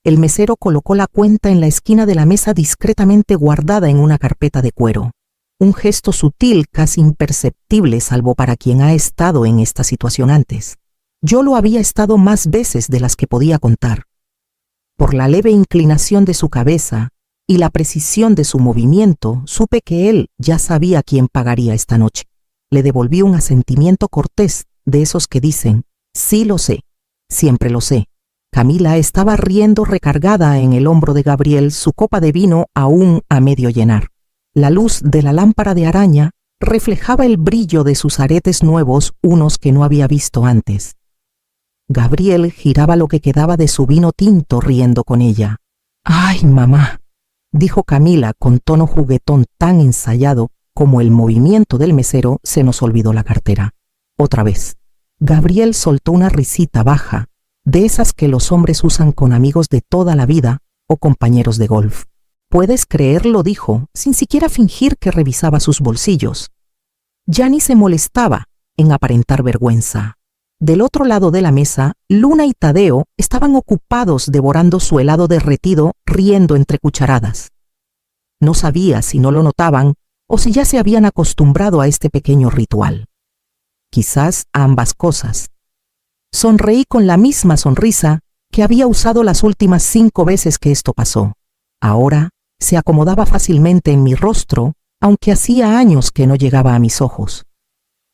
El mesero colocó la cuenta en la esquina de la mesa discretamente guardada en una carpeta de cuero. Un gesto sutil, casi imperceptible, salvo para quien ha estado en esta situación antes. Yo lo había estado más veces de las que podía contar. Por la leve inclinación de su cabeza y la precisión de su movimiento, supe que él ya sabía quién pagaría esta noche. Le devolví un asentimiento cortés, de esos que dicen, sí lo sé, siempre lo sé. Camila estaba riendo recargada en el hombro de Gabriel, su copa de vino aún a medio llenar. La luz de la lámpara de araña reflejaba el brillo de sus aretes nuevos, unos que no había visto antes. Gabriel giraba lo que quedaba de su vino tinto riendo con ella. «Ay, mamá», dijo Camila con tono juguetón tan ensayado como el movimiento del mesero. Se nos olvidó la cartera. Otra vez. Gabriel soltó una risita baja, de esas que los hombres usan con amigos de toda la vida o compañeros de golf. «¿Puedes creerlo?», dijo, sin siquiera fingir que revisaba sus bolsillos. Ya ni se molestaba en aparentar vergüenza. Del otro lado de la mesa, Luna y Tadeo estaban ocupados devorando su helado derretido, riendo entre cucharadas. No sabía si no lo notaban o si ya se habían acostumbrado a este pequeño ritual. Quizás a ambas cosas. Sonreí con la misma sonrisa que había usado las últimas 5 veces que esto pasó. Ahora se acomodaba fácilmente en mi rostro, aunque hacía años que no llegaba a mis ojos.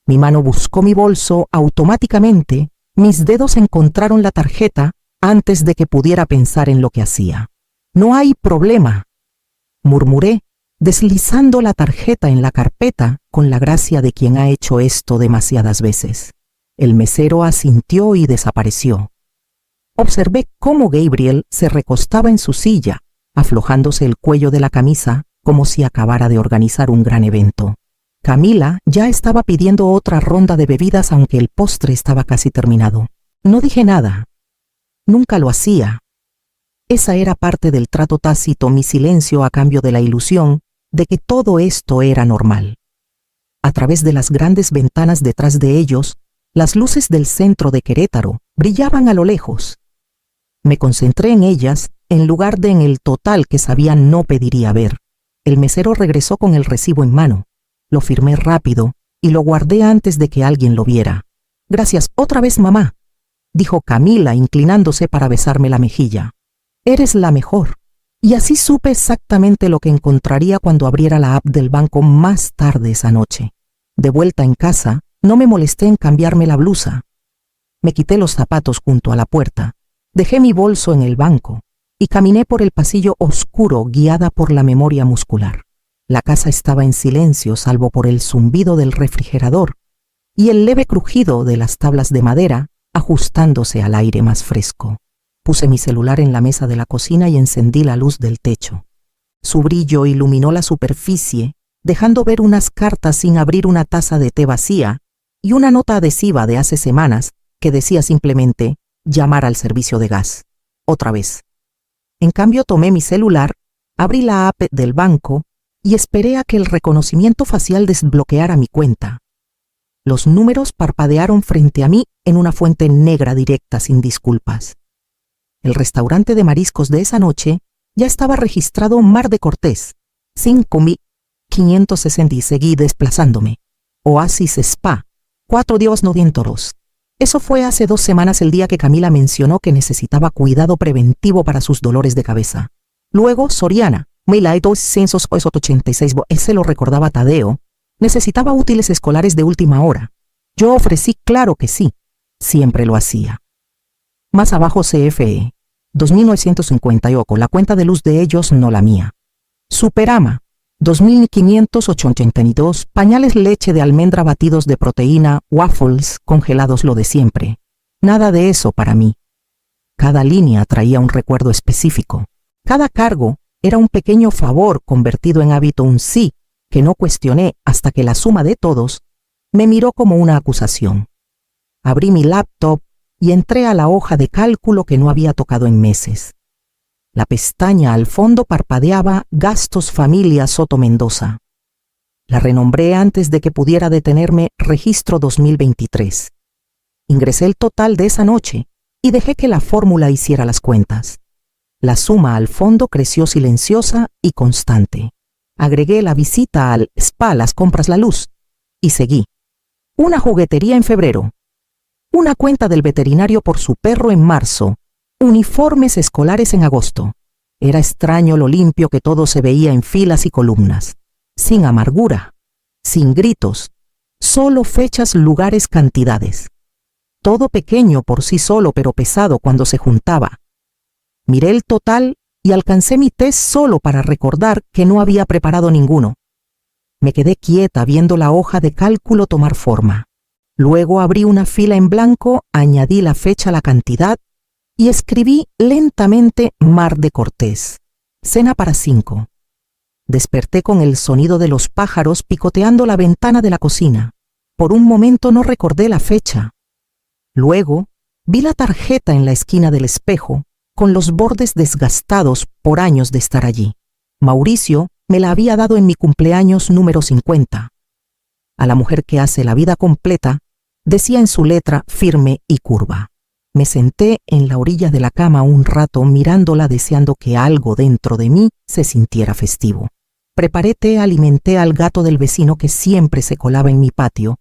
Mi mano buscó mi bolso automáticamente, mis dedos encontraron la tarjeta antes de que pudiera pensar en lo que hacía. «No hay problema», murmuré, deslizando la tarjeta en la carpeta con la gracia de quien ha hecho esto demasiadas veces. El mesero asintió y desapareció. Observé cómo Gabriel se recostaba en su silla, aflojándose el cuello de la camisa como si acabara de organizar un gran evento. Camila ya estaba pidiendo otra ronda de bebidas, aunque el postre estaba casi terminado. No dije nada. Nunca lo hacía. Esa era parte del trato tácito, mi silencio a cambio de la ilusión de que todo esto era normal. A través de las grandes ventanas detrás de ellos, las luces del centro de Querétaro brillaban a lo lejos. Me concentré en ellas en lugar de en el total que sabía no pediría ver. El mesero regresó con el recibo en mano. Lo firmé rápido y lo guardé antes de que alguien lo viera. «Gracias otra vez, mamá», dijo Camila, inclinándose para besarme la mejilla. «Eres la mejor». Y así supe exactamente lo que encontraría cuando abriera la app del banco más tarde esa noche. De vuelta en casa, no me molesté en cambiarme la blusa. Me quité los zapatos junto a la puerta, dejé mi bolso en el banco y caminé por el pasillo oscuro guiada por la memoria muscular. La casa estaba en silencio salvo por el zumbido del refrigerador y el leve crujido de las tablas de madera ajustándose al aire más fresco. Puse mi celular en la mesa de la cocina y encendí la luz del techo. Su brillo iluminó la superficie, dejando ver unas cartas sin abrir, una taza de té vacía y una nota adhesiva de hace semanas que decía simplemente «llamar al servicio de gas». Otra vez. En cambio tomé mi celular, abrí la app del banco y esperé a que el reconocimiento facial desbloqueara mi cuenta. Los números parpadearon frente a mí en una fuente negra directa sin disculpas. El restaurante de mariscos de esa noche ya estaba registrado Mar de Cortés, 5.560 y seguí desplazándome. Oasis Spa, 4.900. Eso fue hace 2 semanas, el día que Camila mencionó que necesitaba cuidado preventivo para sus dolores de cabeza. Luego Soriana, 1.286, ese lo recordaba Tadeo, necesitaba útiles escolares de última hora. Yo ofrecí claro que sí, siempre lo hacía. Más abajo CFE, 2.950, la cuenta de luz de ellos, no la mía. Superama, 2.582, pañales leche de almendra batidos de proteína, waffles, congelados, lo de siempre. Nada de eso para mí. Cada línea traía un recuerdo específico. Cada cargo era un pequeño favor convertido en hábito, un sí que no cuestioné hasta que la suma de todos me miró como una acusación. Abrí mi laptop y entré a la hoja de cálculo que no había tocado en meses. La pestaña al fondo parpadeaba Gastos Familia Soto Mendoza. La renombré antes de que pudiera detenerme Registro 2023. Ingresé el total de esa noche y dejé que la fórmula hiciera las cuentas. La suma al fondo creció silenciosa y constante. Agregué la visita al spa, las compras, la luz, y seguí. Una juguetería en febrero. Una cuenta del veterinario por su perro en marzo. Uniformes escolares en agosto. Era extraño lo limpio que todo se veía en filas y columnas. Sin amargura, sin gritos, solo fechas, lugares, cantidades. Todo pequeño por sí solo, pero pesado cuando se juntaba. Miré el total y alcancé mi test solo para recordar que no había preparado ninguno. Me quedé quieta viendo la hoja de cálculo tomar forma. Luego abrí una fila en blanco, añadí la fecha, la cantidad y escribí lentamente Mar de Cortés. Cena para 5. Desperté con el sonido de los pájaros picoteando la ventana de la cocina. Por un momento no recordé la fecha. Luego vi la tarjeta en la esquina del espejo, con los bordes desgastados por años de estar allí. Mauricio me la había dado en mi cumpleaños número 50. A la mujer que hace la vida completa, decía en su letra firme y curva. Me senté en la orilla de la cama un rato mirándola, deseando que algo dentro de mí se sintiera festivo. Preparé té, alimenté al gato del vecino que siempre se colaba en mi patio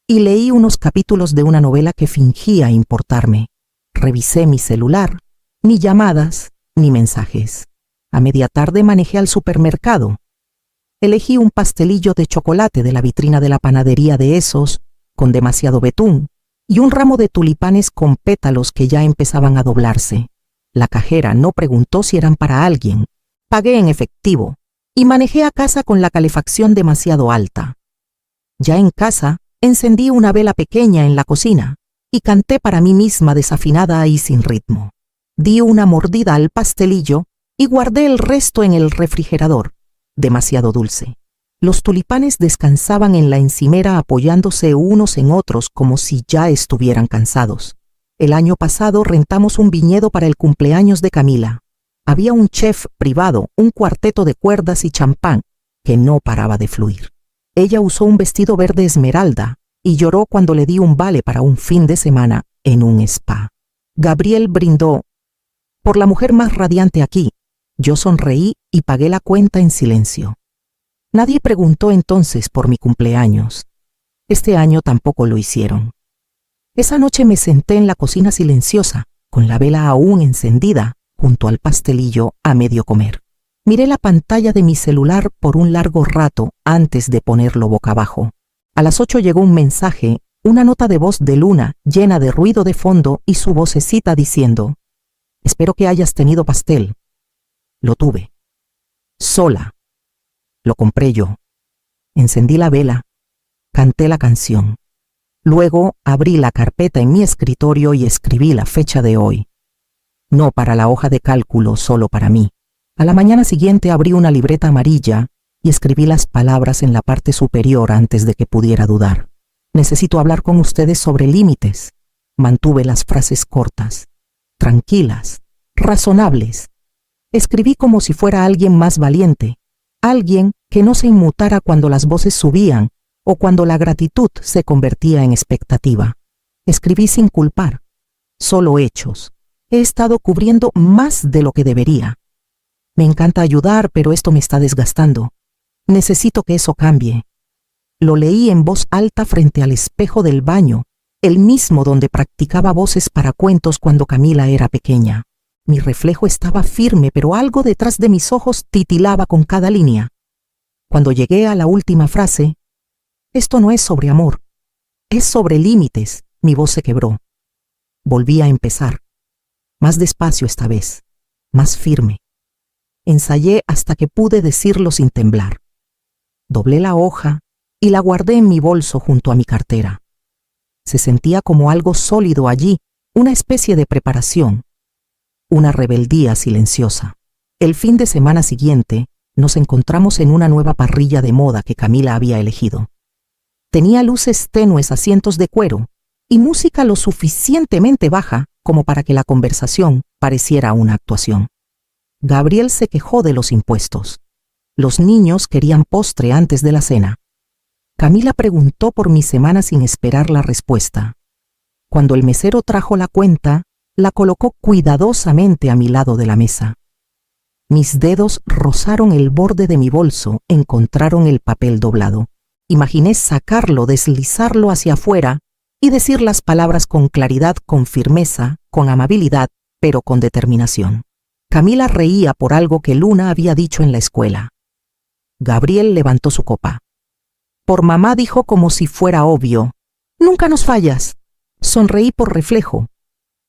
y leí unos capítulos de una novela que fingía importarme. Revisé mi celular, ni llamadas, ni mensajes. A media tarde manejé al supermercado. Elegí un pastelillo de chocolate de la vitrina de la panadería de esos, con demasiado betún, y un ramo de tulipanes con pétalos que ya empezaban a doblarse. La cajera no preguntó si eran para alguien. Pagué en efectivo y manejé a casa con la calefacción demasiado alta. Ya en casa, encendí una vela pequeña en la cocina y canté para mí misma desafinada y sin ritmo. Di una mordida al pastelillo y guardé el resto en el refrigerador. Demasiado dulce. Los tulipanes descansaban en la encimera apoyándose unos en otros como si ya estuvieran cansados. El año pasado rentamos un viñedo para el cumpleaños de Camila. Había un chef privado, un cuarteto de cuerdas y champán que no paraba de fluir. Ella usó un vestido verde esmeralda y lloró cuando le di un vale para un fin de semana en un spa. Gabriel brindó por la mujer más radiante aquí. Yo sonreí y pagué la cuenta en silencio. Nadie preguntó entonces por mi cumpleaños. Este año tampoco lo hicieron. Esa noche me senté en la cocina silenciosa, con la vela aún encendida, junto al pastelillo a medio comer. Miré la pantalla de mi celular por un largo rato antes de ponerlo boca abajo. A las 8 llegó un mensaje, una nota de voz de Luna llena de ruido de fondo y su vocecita diciendo: «Espero que hayas tenido pastel». Lo tuve. Sola. Lo compré yo. Encendí la vela. Canté la canción. Luego abrí la carpeta en mi escritorio y escribí la fecha de hoy. No para la hoja de cálculo, solo para mí. A la mañana siguiente abrí una libreta amarilla y escribí las palabras en la parte superior antes de que pudiera dudar. Necesito hablar con ustedes sobre límites. Mantuve las frases cortas, tranquilas, razonables. Escribí como si fuera alguien más valiente, alguien que no se inmutara cuando las voces subían o cuando la gratitud se convertía en expectativa. Escribí sin culpar, solo hechos. He estado cubriendo más de lo que debería. Me encanta ayudar, pero esto me está desgastando. Necesito que eso cambie. Lo leí en voz alta frente al espejo del baño, el mismo donde practicaba voces para cuentos cuando Camila era pequeña. Mi reflejo estaba firme, pero algo detrás de mis ojos titilaba con cada línea. Cuando llegué a la última frase, esto no es sobre amor, es sobre límites, mi voz se quebró. Volví a empezar, más despacio esta vez, más firme. Ensayé hasta que pude decirlo sin temblar. Doblé la hoja y la guardé en mi bolso junto a mi cartera. Se sentía como algo sólido allí, una especie de preparación. Una rebeldía silenciosa. El fin de semana siguiente nos encontramos en una nueva parrilla de moda que Camila había elegido. Tenía luces tenues, asientos de cuero y música lo suficientemente baja como para que la conversación pareciera una actuación. Gabriel se quejó de los impuestos. Los niños querían postre antes de la cena. Camila preguntó por mi semana sin esperar la respuesta. Cuando el mesero trajo la cuenta, la colocó cuidadosamente a mi lado de la mesa. Mis dedos rozaron el borde de mi bolso, encontraron el papel doblado. Imaginé sacarlo, deslizarlo hacia afuera y decir las palabras con claridad, con firmeza, con amabilidad, pero con determinación. Camila reía por algo que Luna había dicho en la escuela. Gabriel levantó su copa. Por mamá dijo como si fuera obvio: «Nunca nos fallas». Sonreí por reflejo.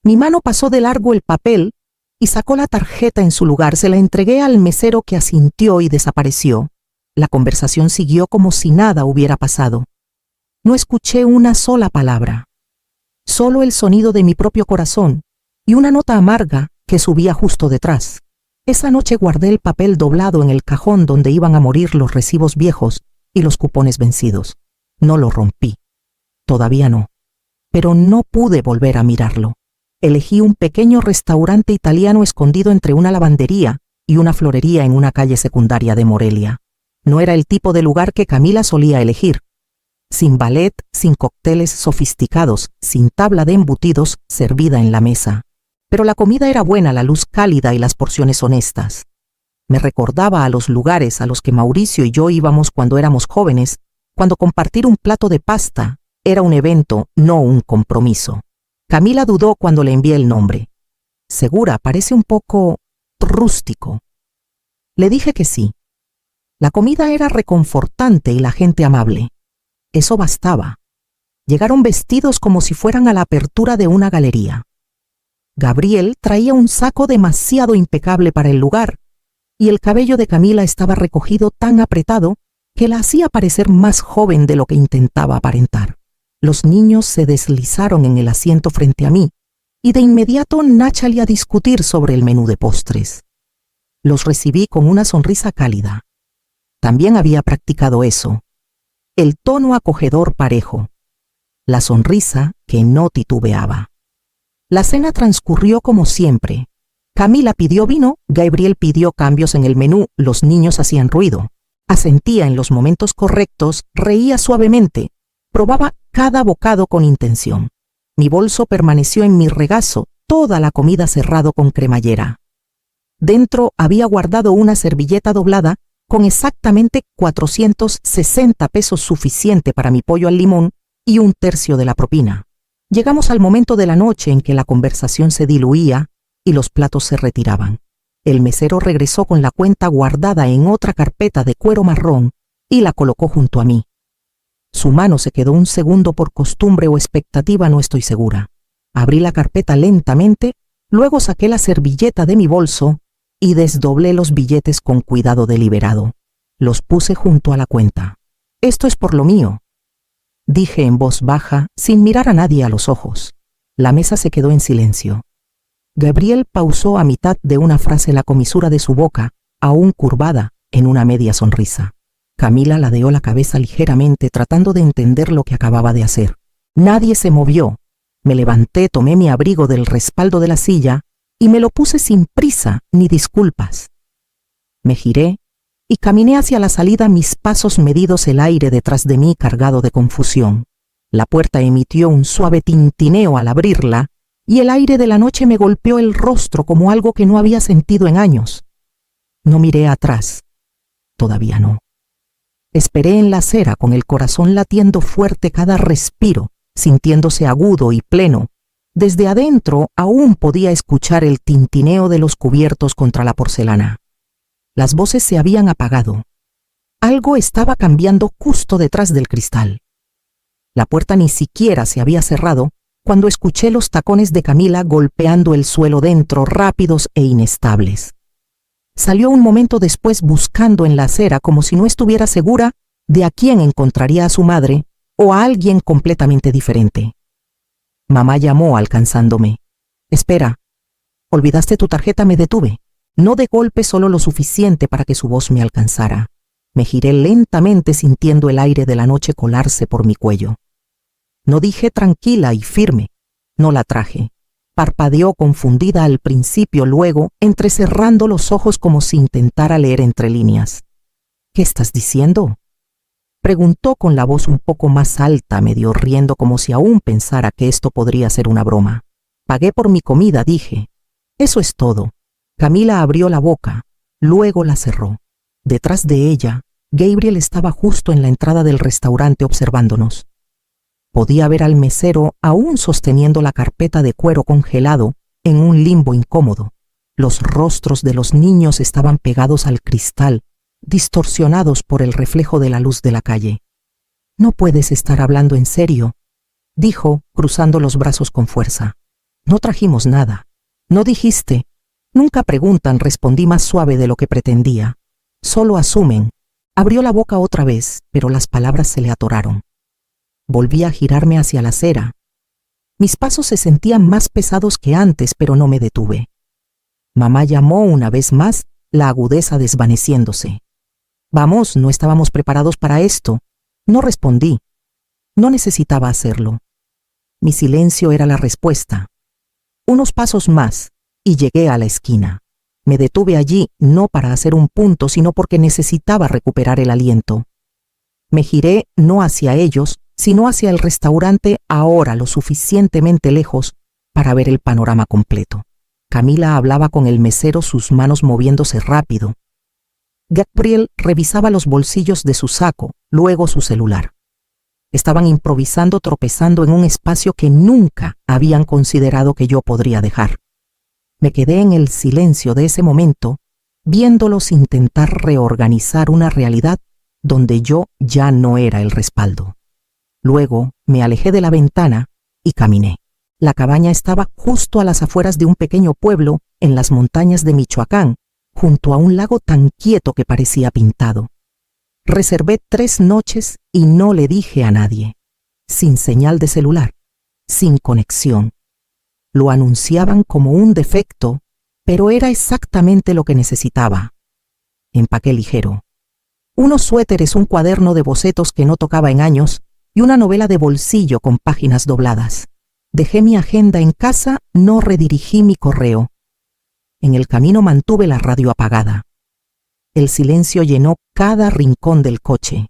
Mi mano pasó de largo el papel y sacó la tarjeta en su lugar. Se la entregué al mesero, que asintió y desapareció. La conversación siguió como si nada hubiera pasado. No escuché una sola palabra. Solo el sonido de mi propio corazón y una nota amarga que subía justo detrás. Esa noche guardé el papel doblado en el cajón donde iban a morir los recibos viejos y los cupones vencidos. No lo rompí. Todavía no. Pero no pude volver a mirarlo. Elegí un pequeño restaurante italiano escondido entre una lavandería y una florería en una calle secundaria de Morelia. No era el tipo de lugar que Camila solía elegir. Sin ballet, sin cócteles sofisticados, sin tabla de embutidos servida en la mesa. Pero la comida era buena, la luz cálida y las porciones honestas. Me recordaba a los lugares a los que Mauricio y yo íbamos cuando éramos jóvenes, cuando compartir un plato de pasta era un evento, no un compromiso. Camila dudó cuando le envié el nombre. Segura, parece un poco rústico. Le dije que sí. La comida era reconfortante y la gente amable. Eso bastaba. Llegaron vestidos como si fueran a la apertura de una galería. Gabriel traía un saco demasiado impecable para el lugar, y el cabello de Camila estaba recogido tan apretado que la hacía parecer más joven de lo que intentaba aparentar. Los niños se deslizaron en el asiento frente a mí, y de inmediato náchale a discutir sobre el menú de postres. Los recibí con una sonrisa cálida. También había practicado eso. El tono acogedor parejo. La sonrisa que no titubeaba. La cena transcurrió como siempre. Camila pidió vino, Gabriel pidió cambios en el menú, los niños hacían ruido. Asentía en los momentos correctos, reía suavemente, probaba cada bocado con intención. Mi bolso permaneció en mi regazo, toda la comida cerrado con cremallera. Dentro había guardado una servilleta doblada con exactamente 460 pesos, suficiente para mi pollo al limón y un tercio de la propina. Llegamos al momento de la noche en que la conversación se diluía y los platos se retiraban. El mesero regresó con la cuenta guardada en otra carpeta de cuero marrón y la colocó junto a mí. Su mano se quedó un segundo, por costumbre o expectativa, no estoy segura. Abrí la carpeta lentamente, luego saqué la servilleta de mi bolso y desdoblé los billetes con cuidado deliberado. Los puse junto a la cuenta. «Esto es por lo mío», dije en voz baja, sin mirar a nadie a los ojos. La mesa se quedó en silencio. Gabriel pausó a mitad de una frase la comisura de su boca, aún curvada, en una media sonrisa. Camila ladeó la cabeza ligeramente, tratando de entender lo que acababa de hacer. Nadie se movió. Me levanté, tomé mi abrigo del respaldo de la silla y me lo puse sin prisa ni disculpas. Me giré y caminé hacia la salida, mis pasos medidos, el aire detrás de mí cargado de confusión. La puerta emitió un suave tintineo al abrirla y el aire de la noche me golpeó el rostro como algo que no había sentido en años. No miré atrás. Todavía no. Esperé en la acera con el corazón latiendo fuerte cada respiro, sintiéndose agudo y pleno. Desde adentro aún podía escuchar el tintineo de los cubiertos contra la porcelana. Las voces se habían apagado. Algo estaba cambiando justo detrás del cristal. La puerta ni siquiera se había cerrado cuando escuché los tacones de Camila golpeando el suelo dentro, rápidos e inestables. Salió un momento después buscando en la acera como si no estuviera segura de a quién encontraría, a su madre o a alguien completamente diferente. Mamá llamó alcanzándome. «Espera, ¿olvidaste tu tarjeta?». Me detuve. No de golpe, solo lo suficiente para que su voz me alcanzara. Me giré lentamente sintiendo el aire de la noche colarse por mi cuello. No dije tranquila y firme. No la traje. Parpadeó confundida al principio, luego entrecerrando los ojos como si intentara leer entre líneas. «¿Qué estás diciendo?», preguntó con la voz un poco más alta, medio riendo, como si aún pensara que esto podría ser una broma. Pagué por mi comida, dije. Eso es todo. Camila abrió la boca, luego la cerró. Detrás de ella, Gabriel estaba justo en la entrada del restaurante observándonos. Podía ver al mesero aún sosteniendo la carpeta de cuero congelado en un limbo incómodo. Los rostros de los niños estaban pegados al cristal, distorsionados por el reflejo de la luz de la calle. «No puedes estar hablando en serio», dijo, cruzando los brazos con fuerza. «No trajimos nada. No dijiste». «Nunca preguntan», respondí más suave de lo que pretendía. «Solo asumen». Abrió la boca otra vez, pero las palabras se le atoraron. Volví a girarme hacia la acera. Mis pasos se sentían más pesados que antes, pero no me detuve. Mamá llamó una vez más, la agudeza desvaneciéndose. «Vamos, no estábamos preparados para esto». No respondí. No necesitaba hacerlo. Mi silencio era la respuesta. Unos pasos más, y llegué a la esquina. Me detuve allí no para hacer un punto, sino porque necesitaba recuperar el aliento. Me giré no hacia ellos, sino hacia el restaurante, ahora lo suficientemente lejos para ver el panorama completo. Camila hablaba con el mesero, sus manos moviéndose rápido. Gabriel revisaba los bolsillos de su saco, luego su celular. Estaban improvisando, tropezando en un espacio que nunca habían considerado que yo podría dejar. Me quedé en el silencio de ese momento, viéndolos intentar reorganizar una realidad donde yo ya no era el respaldo. Luego me alejé de la ventana y caminé. La cabaña estaba justo a las afueras de un pequeño pueblo en las montañas de Michoacán, junto a un lago tan quieto que parecía pintado. Reservé 3 noches y no le dije a nadie. Sin señal de celular, sin conexión. Lo anunciaban como un defecto, pero era exactamente lo que necesitaba. Empaqué ligero. Unos suéteres, un cuaderno de bocetos que no tocaba en años y una novela de bolsillo con páginas dobladas. Dejé mi agenda en casa, no redirigí mi correo. En el camino mantuve la radio apagada. El silencio llenó cada rincón del coche.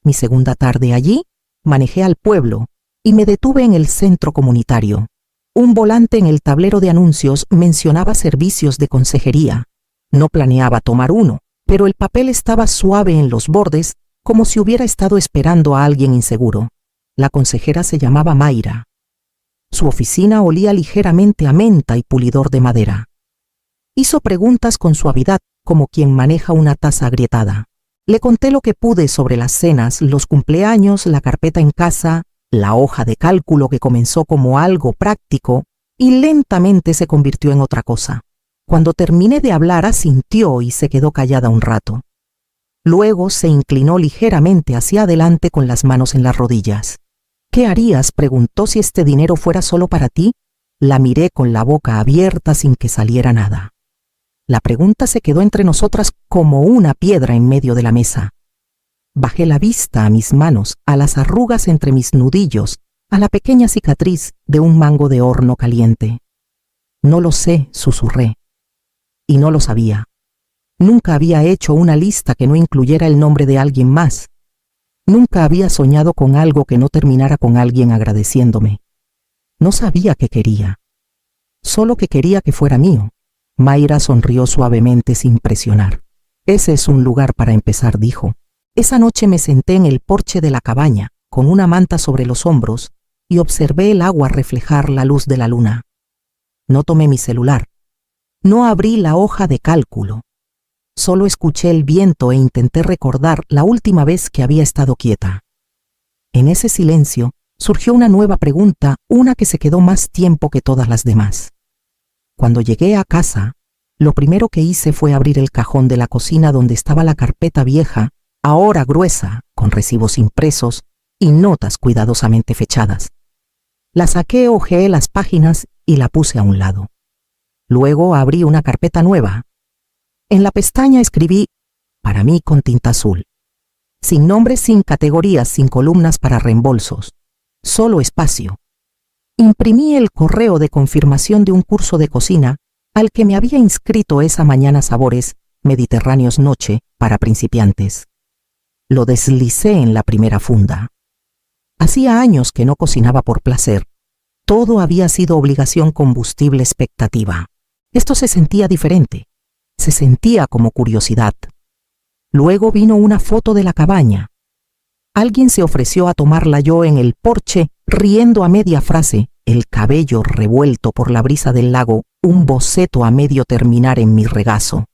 Mi segunda tarde allí, manejé al pueblo y me detuve en el centro comunitario. Un volante en el tablero de anuncios mencionaba servicios de consejería. No planeaba tomar uno, pero el papel estaba suave en los bordes, como si hubiera estado esperando a alguien inseguro. La consejera se llamaba Mayra. Su oficina olía ligeramente a menta y pulidor de madera. Hizo preguntas con suavidad, como quien maneja una taza agrietada. Le conté lo que pude sobre las cenas, los cumpleaños, la carpeta en casa, la hoja de cálculo que comenzó como algo práctico y lentamente se convirtió en otra cosa. Cuando terminé de hablar, asintió y se quedó callada un rato. Luego se inclinó ligeramente hacia adelante con las manos en las rodillas. «¿Qué harías?», preguntó, «si este dinero fuera solo para ti». La miré con la boca abierta sin que saliera nada. La pregunta se quedó entre nosotras como una piedra en medio de la mesa. Bajé la vista a mis manos, a las arrugas entre mis nudillos, a la pequeña cicatriz de un mango de horno caliente. «No lo sé», susurré. Y no lo sabía. Nunca había hecho una lista que no incluyera el nombre de alguien más. Nunca había soñado con algo que no terminara con alguien agradeciéndome. No sabía qué quería. Solo que quería que fuera mío. Mayra sonrió suavemente sin presionar. «Ese es un lugar para empezar», dijo. Esa noche me senté en el porche de la cabaña, con una manta sobre los hombros, y observé el agua reflejar la luz de la luna. No tomé mi celular. No abrí la hoja de cálculo. Solo escuché el viento e intenté recordar la última vez que había estado quieta. En ese silencio surgió una nueva pregunta, una que se quedó más tiempo que todas las demás. Cuando llegué a casa, lo primero que hice fue abrir el cajón de la cocina donde estaba la carpeta vieja, ahora gruesa, con recibos impresos y notas cuidadosamente fechadas. La saqué, hojeé las páginas y la puse a un lado. Luego abrí una carpeta nueva. En la pestaña escribí «Para mí» con tinta azul. Sin nombres, sin categorías, sin columnas para reembolsos. Solo espacio. Imprimí el correo de confirmación de un curso de cocina al que me había inscrito esa mañana, Sabores Mediterráneos Noche para principiantes. Lo deslicé en la primera funda. Hacía años que no cocinaba por placer, Todo había sido obligación, combustible, expectativa. Esto se sentía diferente. Se sentía como curiosidad. Luego vino una foto de la cabaña. Alguien se ofreció a tomarla yo en el porche, riendo a media frase, el cabello revuelto por la brisa del lago, un boceto a medio terminar en mi regazo.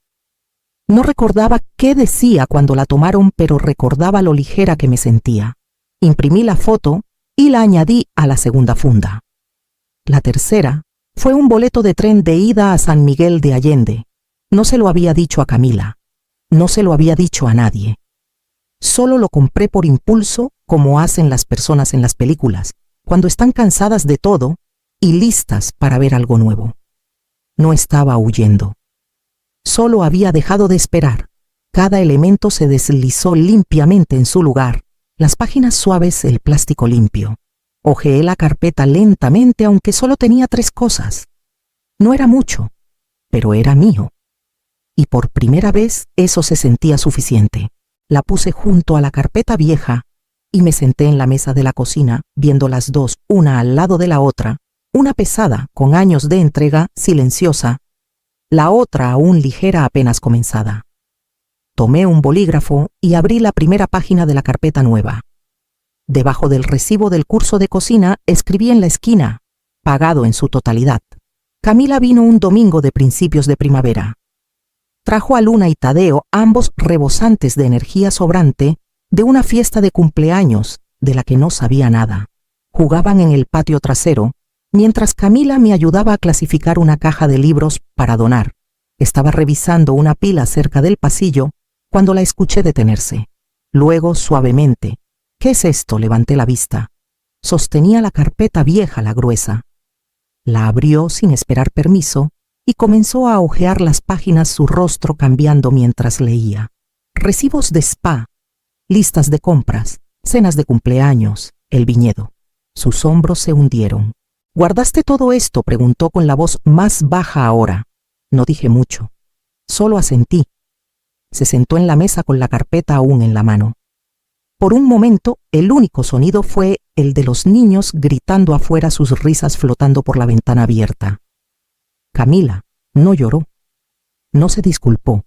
No recordaba qué decía cuando la tomaron, pero recordaba lo ligera que me sentía. Imprimí la foto y la añadí a la segunda funda. La tercera fue un boleto de tren de ida a San Miguel de Allende. No se lo había dicho a Camila. No se lo había dicho a nadie. Solo lo compré por impulso, como hacen las personas en las películas, cuando están cansadas de todo y listas para ver algo nuevo. No estaba huyendo. Solo había dejado de esperar. Cada elemento se deslizó limpiamente en su lugar, las páginas suaves, el plástico limpio. Hojeé la carpeta lentamente, aunque solo tenía 3 cosas. No era mucho, pero era mío. Y por primera vez eso se sentía suficiente. La puse junto a la carpeta vieja y me senté en la mesa de la cocina, viendo las dos, una al lado de la otra, una pesada, con años de entrega, silenciosa, la otra aún ligera, apenas comenzada. Tomé un bolígrafo y abrí la primera página de la carpeta nueva. Debajo del recibo del curso de cocina escribí en la esquina, pagado en su totalidad. Camila vino un domingo de principios de primavera. Trajo a Luna y Tadeo, ambos rebosantes de energía sobrante, de una fiesta de cumpleaños de la que no sabía nada. Jugaban en el patio trasero, mientras Camila me ayudaba a clasificar una caja de libros para donar. Estaba revisando una pila cerca del pasillo cuando la escuché detenerse. Luego, suavemente, ¿qué es esto? Levanté la vista. Sostenía la carpeta vieja, la gruesa. La abrió sin esperar permiso y comenzó a hojear las páginas, su rostro cambiando mientras leía. Recibos de spa, listas de compras, cenas de cumpleaños, el viñedo. Sus hombros se hundieron. ¿Guardaste todo esto?, preguntó con la voz más baja ahora. No dije mucho. Solo asentí. Se sentó en la mesa con la carpeta aún en la mano. Por un momento, el único sonido fue el de los niños gritando afuera, sus risas flotando por la ventana abierta. Camila no lloró. No se disculpó.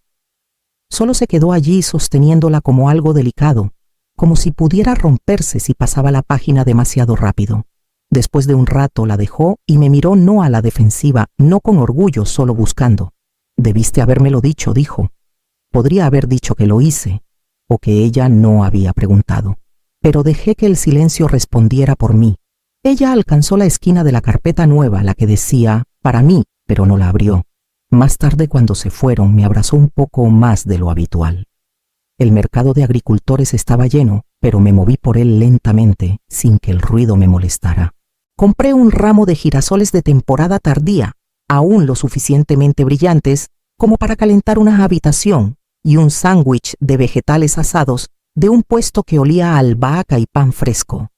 Solo se quedó allí sosteniéndola como algo delicado, como si pudiera romperse si pasaba la página demasiado rápido. Después de un rato la dejó y me miró, no a la defensiva, no con orgullo, solo buscando. Debiste habérmelo dicho, dijo. Podría haber dicho que lo hice, o que ella no había preguntado. Pero dejé que el silencio respondiera por mí. Ella alcanzó la esquina de la carpeta nueva, la que decía, para mí, pero no la abrió. Más tarde, cuando se fueron, me abrazó un poco más de lo habitual. El mercado de agricultores estaba lleno, pero me moví por él lentamente, sin que el ruido me molestara. Compré un ramo de girasoles de temporada tardía, aún lo suficientemente brillantes como para calentar una habitación, y un sándwich de vegetales asados de un puesto que olía a albahaca y pan fresco.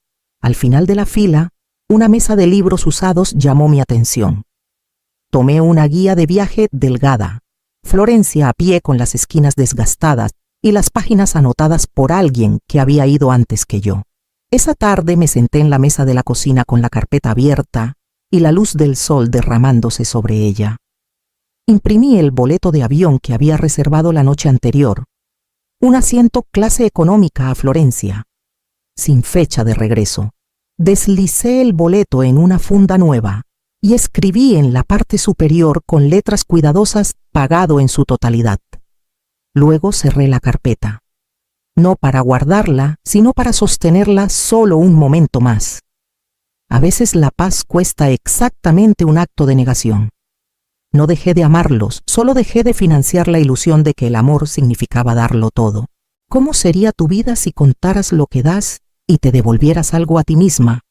Al final de la fila, una mesa de libros usados llamó mi atención. Tomé una guía de viaje delgada, Florencia a pie con las esquinas desgastadas y las páginas anotadas por alguien que había ido antes que yo. Esa tarde me senté en la mesa de la cocina con la carpeta abierta y la luz del sol derramándose sobre ella. Imprimí el boleto de avión que había reservado la noche anterior, un asiento clase económica a Florencia, sin fecha de regreso. Deslicé el boleto en una funda nueva y escribí en la parte superior con letras cuidadosas, pagado en su totalidad. Luego cerré la carpeta, no para guardarla, sino para sostenerla solo un momento más. A veces la paz cuesta exactamente un acto de negación. No dejé de amarlos, solo dejé de financiar la ilusión de que el amor significaba darlo todo. ¿Cómo sería tu vida si contaras lo que das y te devolvieras algo a ti misma?